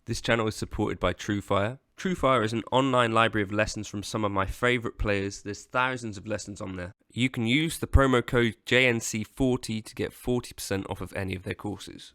This channel is supported by TrueFire. TrueFire is an online library of lessons from some of my favourite players. There's thousands of lessons on there. You can use the promo code JNC40 to get 40% off of any of their courses.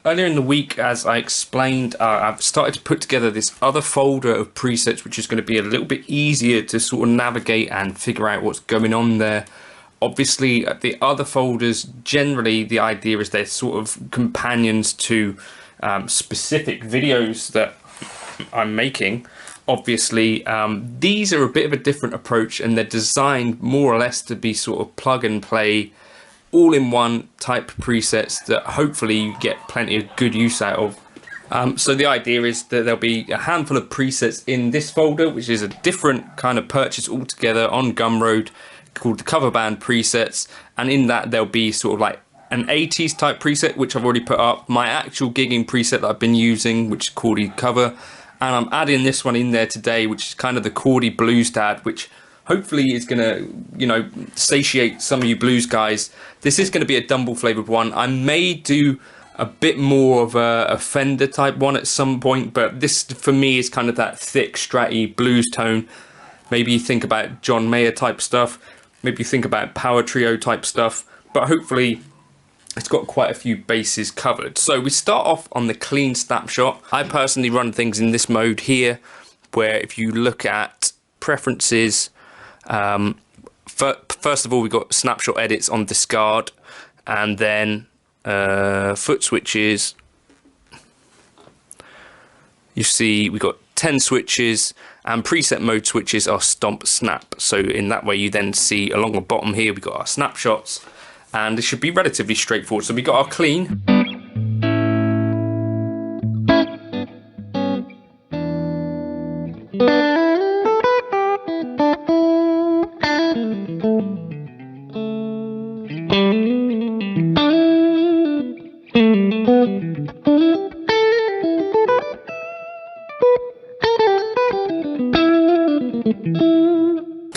Earlier in the week, as I explained, I've started to put together this other folder of presets, which is going to be a little bit easier to sort of navigate and figure out what's going on there. Obviously, the other folders, generally, the idea is they're sort of companions to specific videos that I'm making. Obviously, these are a bit of a different approach, and they're designed more or less to be sort of plug and play, all-in-one type presets that hopefully you get plenty of good use out of. So the idea is that there'll be a handful of presets in this folder, which is a different kind of purchase altogether on Gumroad, called the cover band presets, and in that there'll be sort of like an 80s type preset, which I've already put up, my actual gigging preset that I've been using, which is Cordy cover, and I'm adding this one in there today, which is kind of the Cordy blues dad, which hopefully is going to, you know, satiate some of you blues guys. This is going to be a Dumble Flavoured one. I may do a bit more of a Fender type one at some point, but this for me is kind of that thick, stratty blues tone. Maybe you think about John Mayer type stuff. Maybe you think about power trio type stuff, but hopefully it's got quite a few bases covered. So we start off on the clean snapshot. I personally run things in this mode here, where if you look at preferences, first of all, we've got snapshot edits on discard, and then foot switches. You see we've got 10 switches, and preset mode switches are stomp snap. So in that way you then see along the bottom here we've got our snapshots, and it should be relatively straightforward. So we got our clean.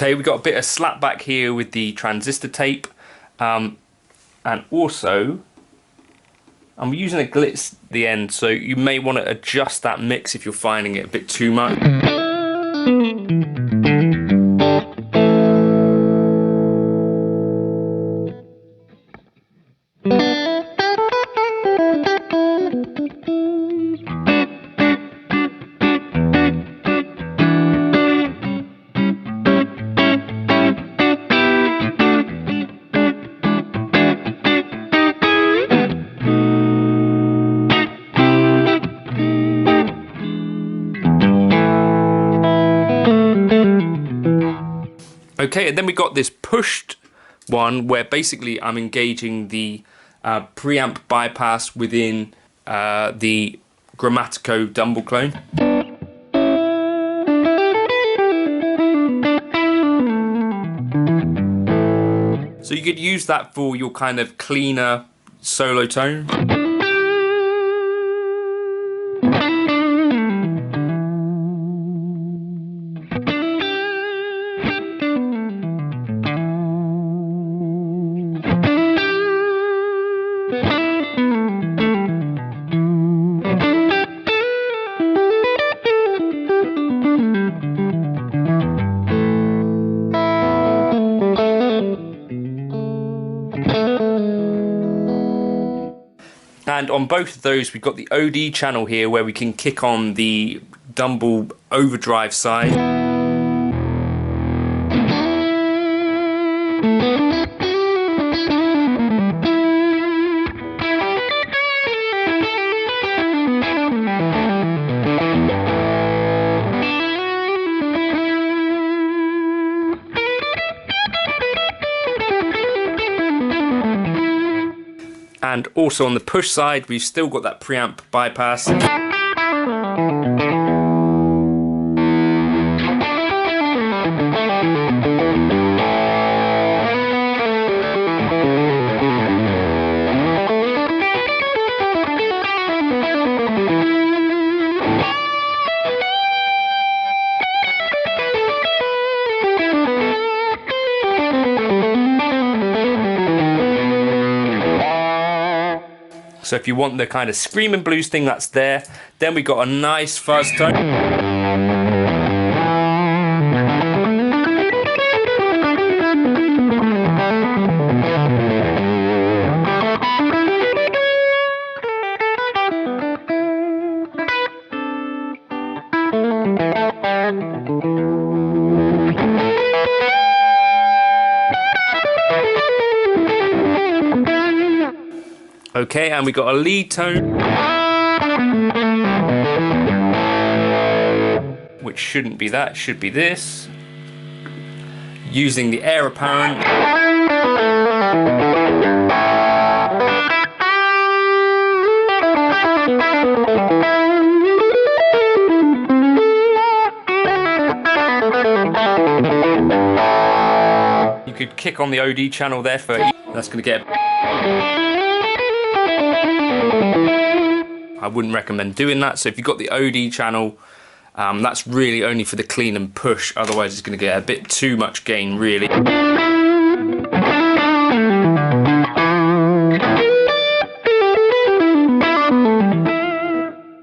Okay, we've got a bit of slap back here with the transistor tape. And also, I'm using a glitz at the end, so you may want to adjust that mix if you're finding it a bit too much. Okay, and then we got this pushed one where basically I'm engaging the preamp bypass within the Grammatico Dumble clone. So you could use that for your kind of cleaner solo tone. And on both of those, we've got the OD channel here where we can kick on the Dumble overdrive side. And also on the push side, we've still got that preamp bypass. So if you want the kind of screaming blues thing, that's there. Then we got a nice fuzz tone. Okay, and we got a lead tone, which shouldn't be that, should be this. Using the air apparent. You could kick on the OD channel there for, that's going to get, I wouldn't recommend doing that. So if you've got the OD channel, that's really only for the clean and push, otherwise it's going to get a bit too much gain really.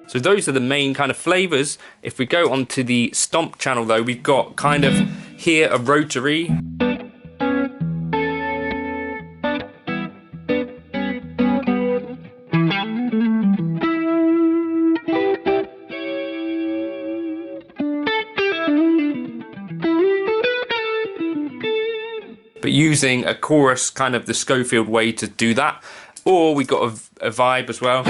So those are the main kind of flavors. If we go onto the stomp channel though, we've got kind of here a rotary. But using a chorus, kind of the Schofield way to do that. Or we got a vibe as well.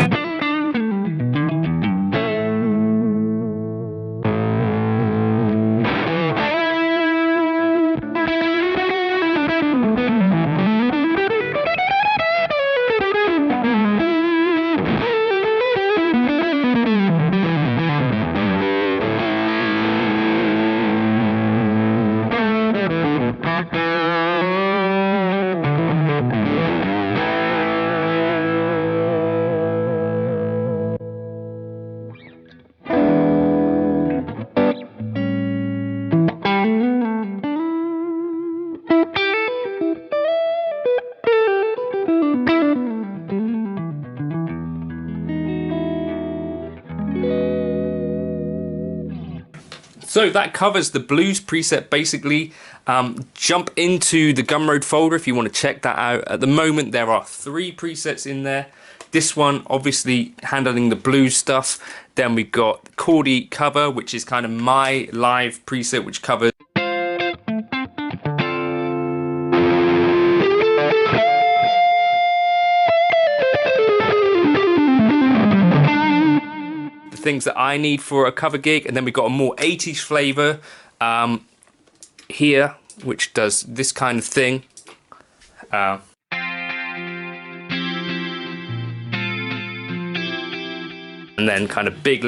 So that covers the blues preset basically. Jump into the Gumroad folder if you want to check that out. At the moment there are 3 presets in there. This one obviously handling the blues stuff. Then we've got Cordy cover, which is kind of my live preset, which covers the things that I need for a cover gig. And then we've got a more 80s flavor here, which does this kind of thing. And then kind of big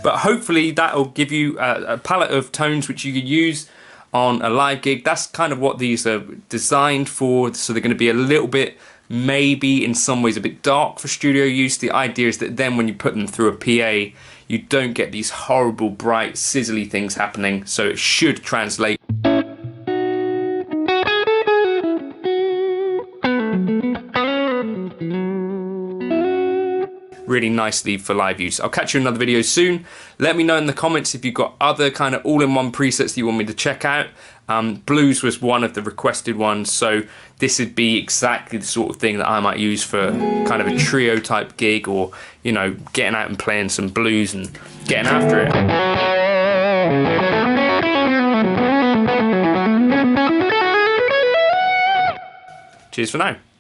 but hopefully that'll give you a palette of tones which you could use on a live gig. That's kind of what these are designed for. So they're going to be a little bit, maybe in some ways a bit dark for studio use. The idea is that then when you put them through a PA, you don't get these horrible, bright, sizzly things happening. So it should translate really nicely for live use. I'll catch you in another video soon. Let me know in the comments if you've got other kind of all-in-one presets that you want me to check out. Blues was one of the requested ones, so this would be exactly the sort of thing that I might use for kind of a trio type gig, or, you know, getting out and playing some blues and getting after it. Cheers for now.